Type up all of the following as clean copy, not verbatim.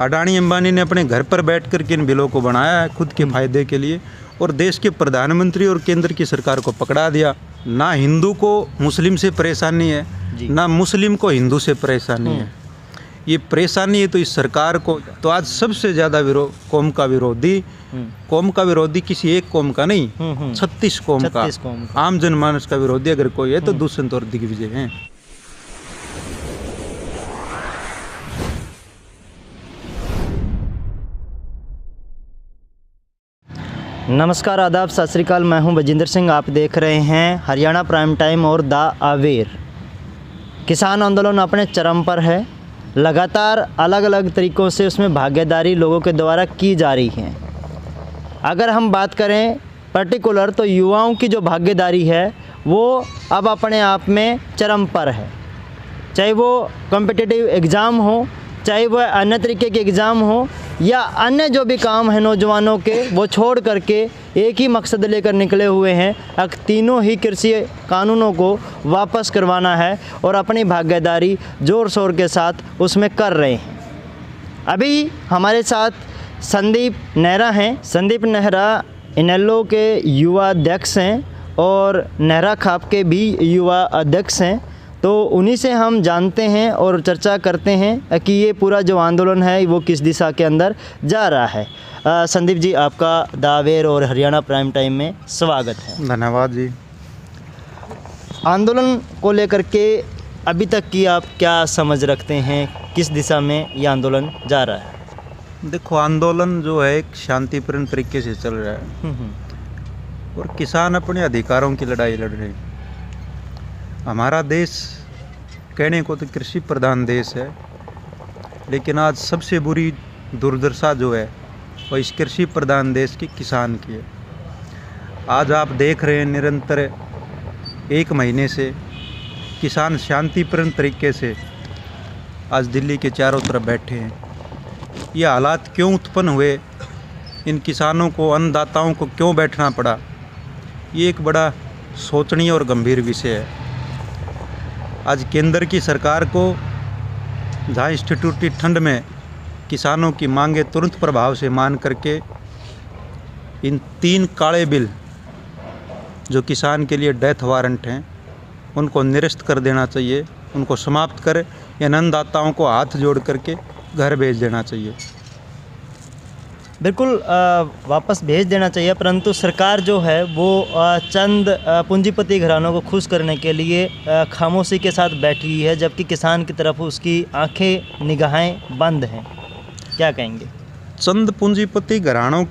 अडानी अंबानी ने अपने घर पर बैठ कर के इन बिलों को बनाया है खुद के फायदे के लिए, और देश के प्रधानमंत्री और केंद्र की सरकार को पकड़ा दिया। ना हिंदू को मुस्लिम से परेशानी है, ना मुस्लिम को हिंदू से परेशानी है। ये परेशानी है तो इस सरकार को, तो आज सबसे ज़्यादा कौम का विरोधी किसी एक कौम का नहीं, 36 कौम का, आम जनमानस का विरोधी अगर कोई है तो दुष्यंत और दिग्विजय हैं। नमस्कार, आदाब, सत श्री अकाल। मैं हूं बजिंदर सिंह। आप देख रहे हैं हरियाणा प्राइम टाइम और द अवेयर। किसान आंदोलन अपने चरम पर है। लगातार अलग अलग तरीक़ों से उसमें भागीदारी लोगों के द्वारा की जा रही है। अगर हम बात करें पर्टिकुलर तो युवाओं की जो भागीदारी है वो अब अपने आप में चरम पर है। चाहे वो कॉम्पिटिटिव एग्ज़ाम हो, चाहे वह अन्य तरीके के एग्ज़ाम हो, या अन्य जो भी काम है नौजवानों के, वो छोड़ करके एक ही मकसद लेकर निकले हुए हैं। अब तीनों ही कृषि कानूनों को वापस करवाना है और अपनी भागीदारी ज़ोर शोर के साथ उसमें कर रहे हैं। अभी हमारे साथ संदीप नेहरा हैं। संदीप नेहरा इनेलो के युवा अध्यक्ष हैं और नेहरा खाप के भी युवा अध्यक्ष हैं। तो उन्हीं से हम जानते हैं और चर्चा करते हैं कि ये पूरा जो आंदोलन है वो किस दिशा के अंदर जा रहा है। संदीप जी, आपका द अवेयर और हरियाणा प्राइम टाइम में स्वागत है। धन्यवाद जी। आंदोलन को लेकर के अभी तक की आप क्या समझ रखते हैं, किस दिशा में ये आंदोलन जा रहा है? देखो, आंदोलन जो है एक शांतिपूर्ण तरीके से चल रहा है और किसान अपने अधिकारों की लड़ाई लड़ रहे हैं। हमारा देश कहने को तो कृषि प्रधान देश है, लेकिन आज सबसे बुरी दुर्दशा जो है वो इस कृषि प्रधान देश के किसान की है। आज आप देख रहे हैं निरंतर 1 महीने से किसान शांतिपूर्ण तरीके से आज दिल्ली के चारों तरफ बैठे हैं। ये हालात क्यों उत्पन्न हुए, इन किसानों को, अन्नदाताओं को क्यों बैठना पड़ा, ये एक बड़ा सोचनीय और गंभीर विषय है। आज केंद्र की सरकार को जहाँ इंस्टीट्यूट ठंड में किसानों की मांगे तुरंत प्रभाव से मान करके इन 3 काले बिल जो किसान के लिए डेथ वारंट हैं उनको निरस्त कर देना चाहिए, उनको समाप्त कर या अन्नदाताओं को हाथ जोड़ करके घर भेज देना चाहिए। बिल्कुल वापस भेज देना चाहिए, परंतु सरकार जो है वो चंद पूंजीपति घरानों को खुश करने के लिए खामोशी के साथ बैठी हुई है, जबकि किसान की तरफ उसकी आंखें निगाहें बंद हैं। क्या कहेंगे? चंद पूंजीपति घरानों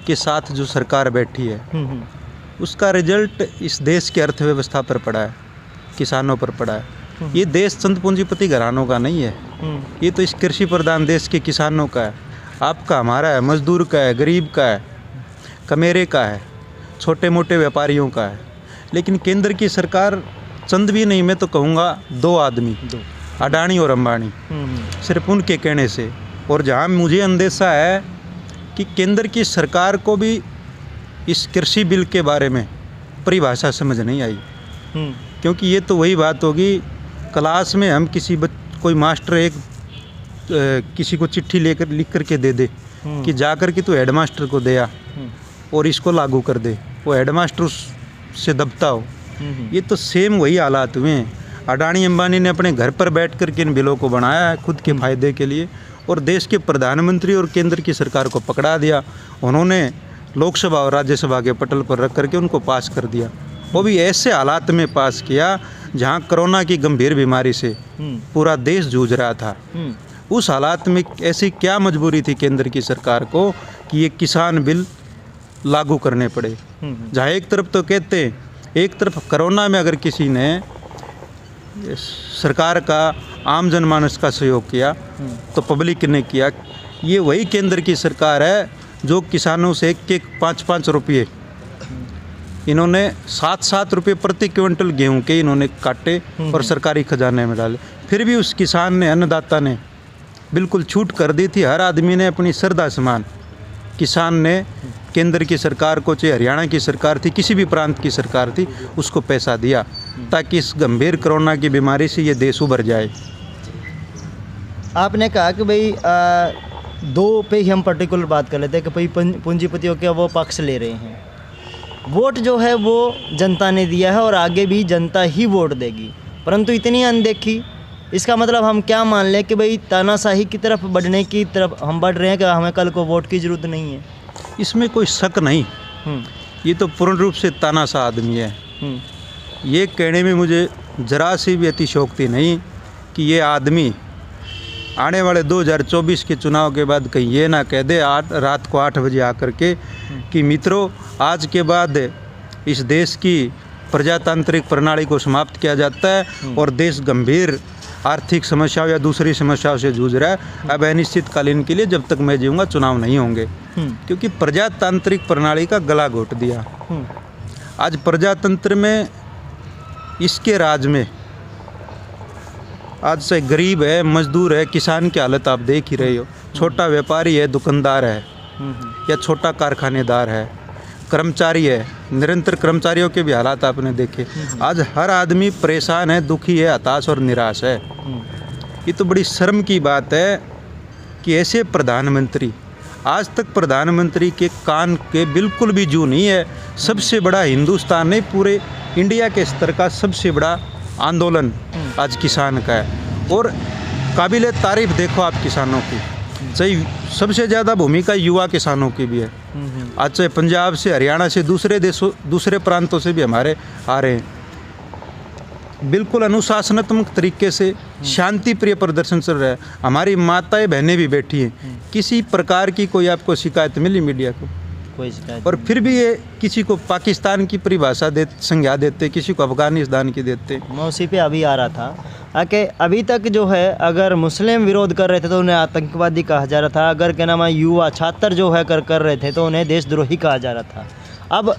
के साथ जो सरकार बैठी है उसका रिजल्ट इस देश की अर्थव्यवस्था पर पड़ा है, किसानों पर पड़ा है। ये देश चंद पूंजीपति घरानों का नहीं है, ये तो इस कृषि प्रधान देश के किसानों का है। आपका, हमारा है, मजदूर का है, गरीब का है, कमेरे का है, छोटे मोटे व्यापारियों का है। लेकिन केंद्र की सरकार चंद भी नहीं, मैं तो कहूँगा 2 आदमी, अडानी और अंबानी, सिर्फ उनके कहने से। और जहाँ मुझे अंदेशा है कि केंद्र की सरकार को भी इस कृषि बिल के बारे में परिभाषा समझ नहीं आई, क्योंकि ये तो वही बात होगी, क्लास में हम कोई मास्टर एक किसी को चिट्ठी लिख कर के दे दे कि जाकर के तू हेडमास्टर को दे आ और इसको लागू कर दे, वो हेडमास्टर उससे दबता हो। ये तो सेम वही हालात हुए हैं। अडानी अंबानी ने अपने घर पर बैठ कर के इन बिलों को बनाया है खुद के फायदे के लिए, और देश के प्रधानमंत्री और केंद्र की सरकार को पकड़ा दिया। उन्होंने लोकसभा और राज्यसभा के पटल पर रख करके उनको पास कर दिया, वो भी ऐसे हालात में पास किया जहाँ कोरोना की गंभीर बीमारी से पूरा देश जूझ रहा था। उस हालात में ऐसी क्या मजबूरी थी केंद्र की सरकार को कि ये किसान बिल लागू करने पड़े। जहाँ एक तरफ तो कहते हैं, एक तरफ कोरोना में अगर किसी ने सरकार का, आम जनमानस का सहयोग किया तो पब्लिक ने किया। ये वही केंद्र की सरकार है जो किसानों से एक 5-5 रुपये, इन्होंने 7-7 रुपये प्रति क्विंटल गेहूं के इन्होंने काटे और सरकारी खजाने में डाले। फिर भी उस किसान ने, अन्नदाता ने बिल्कुल छूट कर दी थी। हर आदमी ने अपनी श्रद्धा समान, किसान ने केंद्र की सरकार को, चाहे हरियाणा की सरकार थी, किसी भी प्रांत की सरकार थी, उसको पैसा दिया ताकि इस गंभीर कोरोना की बीमारी से ये देश उभर जाए। आपने कहा कि भाई दो पे ही हम पर्टिकुलर बात कर लेते हैं कि भाई पूंजीपतियों के वो पक्ष ले रहे हैं। वोट जो है वो जनता ने दिया है और आगे भी जनता ही वोट देगी, परंतु इतनी अनदेखी, इसका मतलब हम क्या मान लें कि भाई तानाशाही की तरफ बढ़ने की तरफ हम बढ़ रहे हैं कि हमें कल को वोट की ज़रूरत नहीं है? इसमें कोई शक नहीं, ये तो पूर्ण रूप से तानाशाह आदमी है। ये कहने में मुझे जरा सी भी अतिशयोक्ति नहीं कि ये आदमी आने वाले 2024 के चुनाव के बाद कहीं ये ना कह दे रात को 8 बजे आकर के कि मित्रों, आज के बाद इस देश की प्रजातांत्रिक प्रणाली को समाप्त किया जाता है और देश गंभीर आर्थिक समस्याओं या दूसरी समस्याओं से जूझ रहा है। अब अनिश्चितकालीन के लिए जब तक मैं जीऊँगा चुनाव नहीं होंगे, क्योंकि प्रजातांत्रिक प्रणाली का गला घोट दिया। आज प्रजातंत्र में, इसके राज में आज से गरीब है, मजदूर है, किसान की हालत आप देख ही रहे हो। छोटा व्यापारी है, दुकानदार है या छोटा कारखानेदार है, कर्मचारी है, निरंतर कर्मचारियों के भी हालात आपने देखे। आज हर आदमी परेशान है, दुखी है, हताश और निराश है। ये तो बड़ी शर्म की बात है कि ऐसे प्रधानमंत्री, आज तक प्रधानमंत्री के कान के बिल्कुल भी जू नहीं है। सबसे बड़ा हिंदुस्तान नहीं, पूरे इंडिया के स्तर का सबसे बड़ा आंदोलन आज किसान का है और काबिल तारीफ देखो आप किसानों की, सही सबसे ज़्यादा भूमिका युवा किसानों की भी है। आज चाहे पंजाब से, हरियाणा से, दूसरे देशों, दूसरे प्रांतों से भी हमारे आ रहे हैं। बिल्कुल अनुशासनात्मक तरीके से शांति प्रिय प्रदर्शन चल रहा है। हमारी माताएं बहनें भी बैठी हैं। किसी प्रकार की कोई आपको शिकायत मिली मीडिया को? कोई शिकायत। और फिर भी ये किसी को पाकिस्तान की परिभाषा संज्ञा देते, किसी को अफगानिस्तान की देते। मैं उसी पे अभी आ रहा था कि अभी तक जो है अगर मुस्लिम विरोध कर रहे थे तो उन्हें आतंकवादी कहा जा रहा था, अगर क्या नाम है युवा छात्र जो है कर रहे थे तो उन्हें देशद्रोही कहा जा रहा था। अब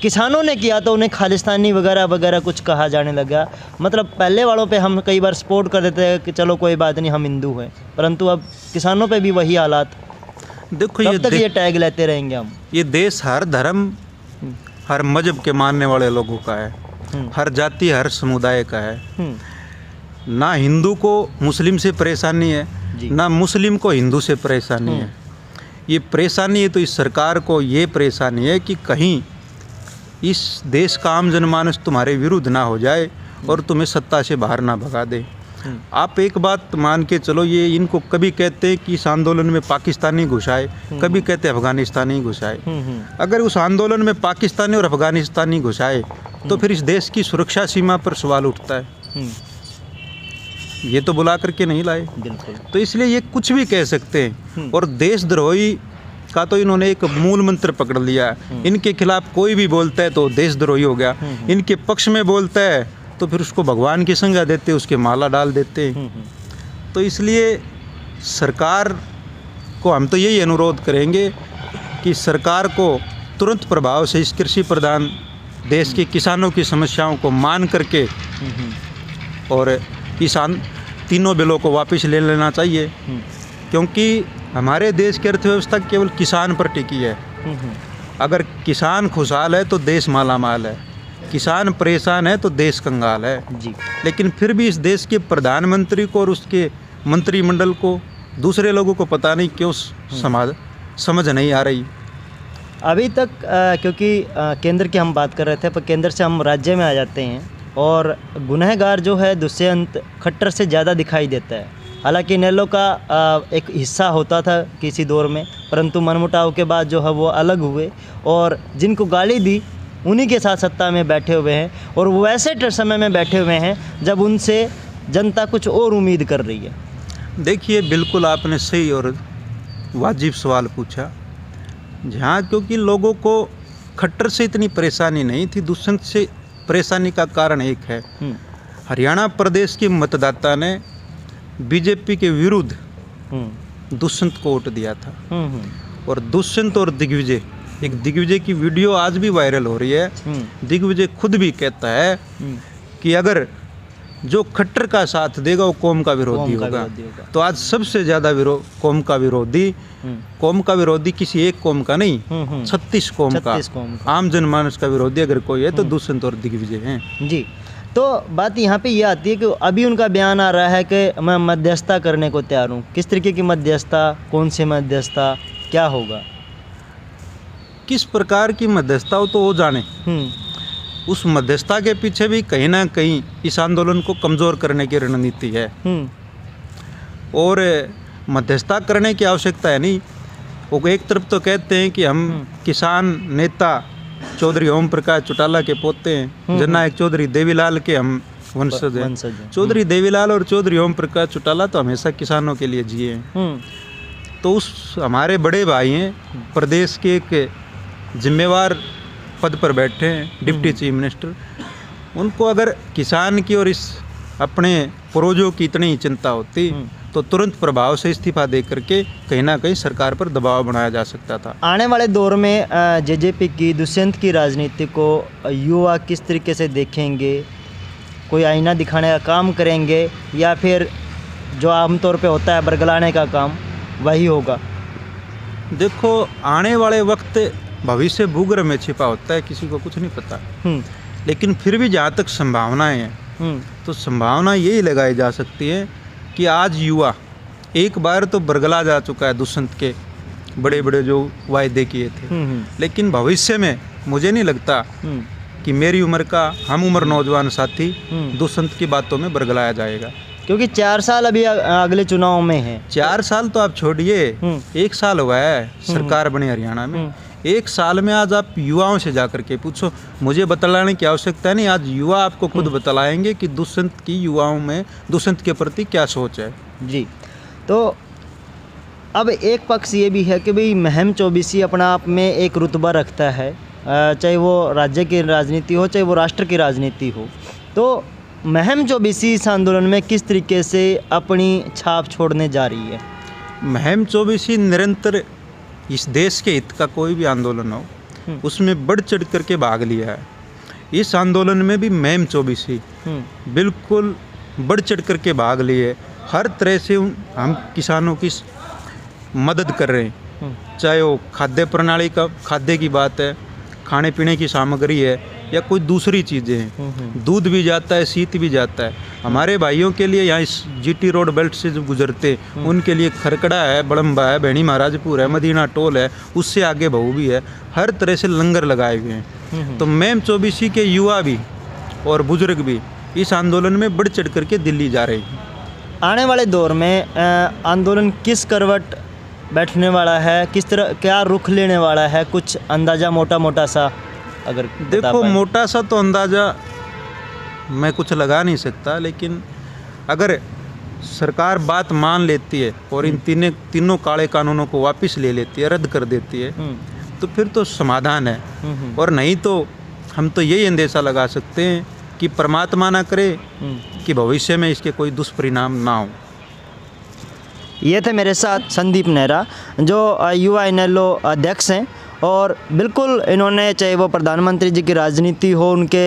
किसानों ने किया तो उन्हें खालिस्तानी वगैरह वगैरह कुछ कहा जाने लगा। मतलब पहले वालों पे हम कई बार सपोर्ट कर देते हैं कि चलो कोई बात नहीं हम हिंदू हैं, परंतु अब किसानों पे भी वही हालात। देखो ये टैग लेते रहेंगे हम। ये देश हर धर्म, हर मजहब के मानने वाले लोगों का है, हर जाति, हर समुदाय का है। ना हिंदू को मुस्लिम से परेशानी है, ना मुस्लिम को हिंदू से परेशानी है। ये परेशानी है तो इस सरकार को ये परेशानी है कि कहीं इस देश का आम जनमानस तुम्हारे विरुद्ध ना हो जाए और तुम्हें सत्ता से बाहर ना भगा दे। आप एक बात मान के चलो, ये इनको कभी कहते हैं कि इस आंदोलन में पाकिस्तानी घुसाए, कभी कहते हैं अफगानिस्तानी घुसाए। अगर उस आंदोलन में पाकिस्तानी और अफगानिस्तानी घुसाए तो फिर इस देश की सुरक्षा सीमा पर सवाल उठता है। ये तो बुला करके नहीं लाए, बिल्कुल। तो इसलिए ये कुछ भी कह सकते हैं। और देशद्रोही का तो इन्होंने एक मूल मंत्र पकड़ लिया है। इनके खिलाफ कोई भी बोलता है तो देशद्रोही हो गया, इनके पक्ष में बोलता है तो फिर उसको भगवान की संज्ञा देते, उसके माला डाल देते। तो इसलिए सरकार को हम तो यही अनुरोध करेंगे कि सरकार को तुरंत प्रभाव से इस कृषि प्रधान देश के किसानों की समस्याओं को मान करके और किसान तीनों बिलों को वापस ले लेना चाहिए, क्योंकि हमारे देश की अर्थव्यवस्था केवल किसान पर टिकी है। अगर किसान खुशहाल है तो देश माला माल है, किसान परेशान है तो देश कंगाल है जी। लेकिन फिर भी इस देश के प्रधानमंत्री को और उसके मंत्रिमंडल को, दूसरे लोगों को पता नहीं क्यों समझ नहीं आ रही। अभी तक क्योंकि केंद्र की हम बात कर रहे थे, पर केंद्र से हम राज्य में आ जाते हैं और गुनहगार जो है दुष्यंत खट्टर से ज़्यादा दिखाई देता है। हालांकि इनेलो का एक हिस्सा होता था किसी दौर में, परंतु मनमुटाव के बाद जो है वो अलग हुए और जिनको गाली दी उन्हीं के साथ सत्ता में बैठे हुए हैं और वो ऐसे समय में बैठे हुए हैं जब उनसे जनता कुछ और उम्मीद कर रही है। देखिए, बिल्कुल आपने सही और वाजिब सवाल पूछा। जहाँ क्योंकि लोगों को खट्टर से इतनी परेशानी नहीं थी, दुष्यंत से परेशानी का कारण एक है। हरियाणा प्रदेश के मतदाता ने बीजेपी के विरुद्ध दुष्यंत को वोट दिया था और दुष्यंत और दिग्विजय, एक दिग्विजय की वीडियो आज भी वायरल हो रही है। दिग्विजय खुद भी कहता है कि अगर जो खट्टर का साथ देगा वो कौम का विरोधी होगा। तो आज सबसे ज़्यादा कौम का विरोधी किसी एक कौम का नहीं, 36 कौम का आम जनमानस का विरोधी अगर कोई है तो दुष्यंत और दिग्विजय हैं जी। तो बात यहाँ पे ये आती है कि अभी उनका बयान आ रहा है कि मैं मध्यस्थता करने को तैयार हूँ। किस तरीके की मध्यस्थता, कौन सी मध्यस्थता, क्या होगा? किस प्रकार की मध्यस्थता हो तो वो जाने। उस मध्यस्थता के पीछे भी कहीं ना कहीं इस आंदोलन को कमज़ोर करने की रणनीति है। और मध्यस्थता करने की आवश्यकता है नहीं। वो एक तरफ तो कहते हैं कि हम किसान नेता चौधरी ओम प्रकाश चौटाला के पोते हैं, जननायक चौधरी देवीलाल के हम वंशज हैं। चौधरी देवीलाल और चौधरी ओम प्रकाश चौटाला तो हमेशा किसानों के लिए जिए हैं। तो उस हमारे बड़े भाई हैं, प्रदेश के एक जिम्मेवार पद पर बैठे हैं, डिप्टी चीफ मिनिस्टर। उनको अगर किसान की और इस अपने पूर्वजों की इतनी चिंता होती तो तुरंत प्रभाव से इस्तीफा दे करके कहीं ना कहीं सरकार पर दबाव बनाया जा सकता था। आने वाले दौर में जेजेपी की, दुष्यंत की राजनीति को युवा किस तरीके से देखेंगे? कोई आईना दिखाने का काम करेंगे या फिर जो आमतौर पे होता है बरगलाने का काम वही होगा? देखो, आने वाले वक्त भविष्य भूगर्भ में छिपा होता है, किसी को कुछ नहीं पता। लेकिन फिर भी जहाँ तक संभावनाएं हैं तो संभावना यही लगाई जा सकती है कि आज युवा एक बार तो बरगला जा चुका है दुष्यंत के बड़े बड़े जो वायदे किए थे। लेकिन भविष्य में मुझे नहीं लगता कि मेरी उम्र का हम उम्र नौजवान साथी दुष्यंत की बातों में बरगलाया जाएगा। क्योंकि 4 साल अभी अगले चुनाव में है। 4 साल तो आप छोड़िए, 1 साल हुआ है सरकार बनी हरियाणा में। 1 साल में आज आप युवाओं से जाकर के पूछो, मुझे बतलाने की आवश्यकता नहीं। आज युवा आपको खुद बतलाएंगे कि दुष्यंत की युवाओं में दुष्यंत के प्रति क्या सोच है। जी, तो अब एक पक्ष ये भी है कि भाई महम चौबीसी अपना आप में एक रुतबा रखता है, चाहे वो राज्य की राजनीति हो चाहे वो राष्ट्र की राजनीति हो। तो महम चौबीसी इस आंदोलन में किस तरीके से अपनी छाप छोड़ने जा रही है? महम चौबीसी निरंतर इस देश के हित का कोई भी आंदोलन हो उसमें बढ़ चढ़ करके भाग लिया है। इस आंदोलन में भी महम चौबीसी बिल्कुल बढ़ चढ़ करके भाग लिए। हर तरह से हम किसानों की मदद कर रहे हैं, चाहे वो खाद्य प्रणाली का खाद्य की बात है, खाने पीने की सामग्री है या कोई दूसरी चीज़ें हैं। दूध भी जाता है, शीत भी जाता है। हमारे भाइयों के लिए यहाँ इस जीटी रोड बेल्ट से जो गुजरते उनके लिए खरकड़ा है, बड़म्बा है, बेणी महाराजपुर है, मदीना टोल है, उससे आगे बहू भी है। हर तरह से लंगर लगाए हुए हैं। तो महम चौबीसी के युवा भी और बुजुर्ग भी इस आंदोलन में बढ़ चढ़ करके दिल्ली जा रहे हैं। आने वाले दौर में आंदोलन किस करवट बैठने वाला है, किस तरह क्या रुख लेने वाला है? कुछ अंदाज़ा मोटा मोटा सा अगर देखो, मोटा सा तो अंदाज़ा मैं कुछ लगा नहीं सकता, लेकिन अगर सरकार बात मान लेती है और इन तीनों काले कानूनों को वापस ले लेती है, रद्द कर देती है, तो फिर तो समाधान है। और नहीं तो हम तो यही अंदेशा लगा सकते हैं कि परमात्मा ना करे कि भविष्य में इसके कोई दुष्परिणाम ना हो। ये थे मेरे साथ संदीप नेहरा, जो युवा इनेलो अध्यक्ष हैं। और बिल्कुल इन्होंने, चाहे वो प्रधानमंत्री जी की राजनीति हो, उनके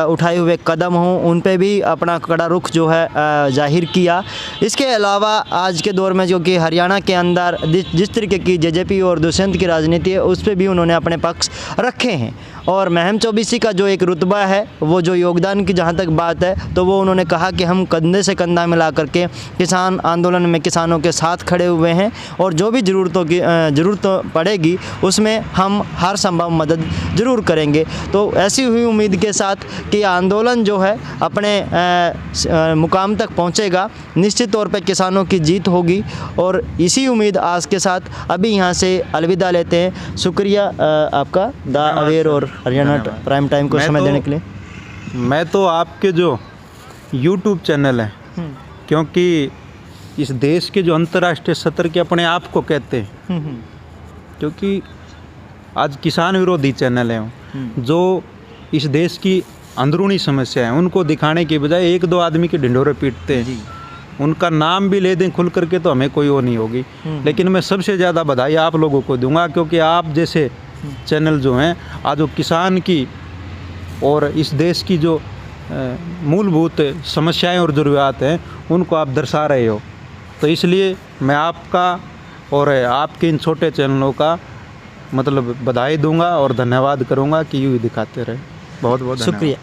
उठाए हुए कदम हों, उन पे भी अपना कड़ा रुख जो है जाहिर किया। इसके अलावा आज के दौर में जो कि हरियाणा के अंदर जिस तरीके की जेजेपी और दुष्यंत की राजनीति है उस पर भी उन्होंने अपने पक्ष रखे हैं। और महम चौबीसी का जो एक रुतबा है, वो जो योगदान की जहाँ तक बात है, तो वो उन्होंने कहा कि हम कंधे से कंधा मिला करके किसान आंदोलन में किसानों के साथ खड़े हुए हैं और जो भी ज़रूरत पड़ेगी उसमें हम हर संभव मदद ज़रूर करेंगे। तो ऐसी हुई उम्मीद के साथ कि आंदोलन जो है अपने मुकाम तक पहुंचेगा, निश्चित तौर पे किसानों की जीत होगी। और इसी उम्मीद आस के साथ अभी यहाँ से अलविदा लेते हैं। शुक्रिया आपका द अवेयर और हरियाणा प्राइम टाइम को समय देने के लिए। मैं तो आपके जो YouTube चैनल है, क्योंकि इस देश के जो अंतर्राष्ट्रीय सत्र के अपने आप को कहते हैं, क्योंकि आज किसान विरोधी चैनल हैं जो इस देश की अंदरूनी समस्या है उनको दिखाने के बजाय 1-2 आदमी के ढिंढोरे पीटते हैं। उनका नाम भी ले दें खुल करके तो हमें कोई वो नहीं होगी। लेकिन मैं सबसे ज़्यादा बधाई आप लोगों को दूंगा, क्योंकि आप जैसे चैनल जो हैं आज वो किसान की और इस देश की जो मूलभूत समस्याएं और ज़रूरियात हैं उनको आप दर्शा रहे हो। तो इसलिए मैं आपका और आपके इन छोटे चैनलों का मतलब बधाई दूंगा और धन्यवाद करूंगा कि यूँ ही दिखाते रहे। बहुत बहुत शुक्रिया।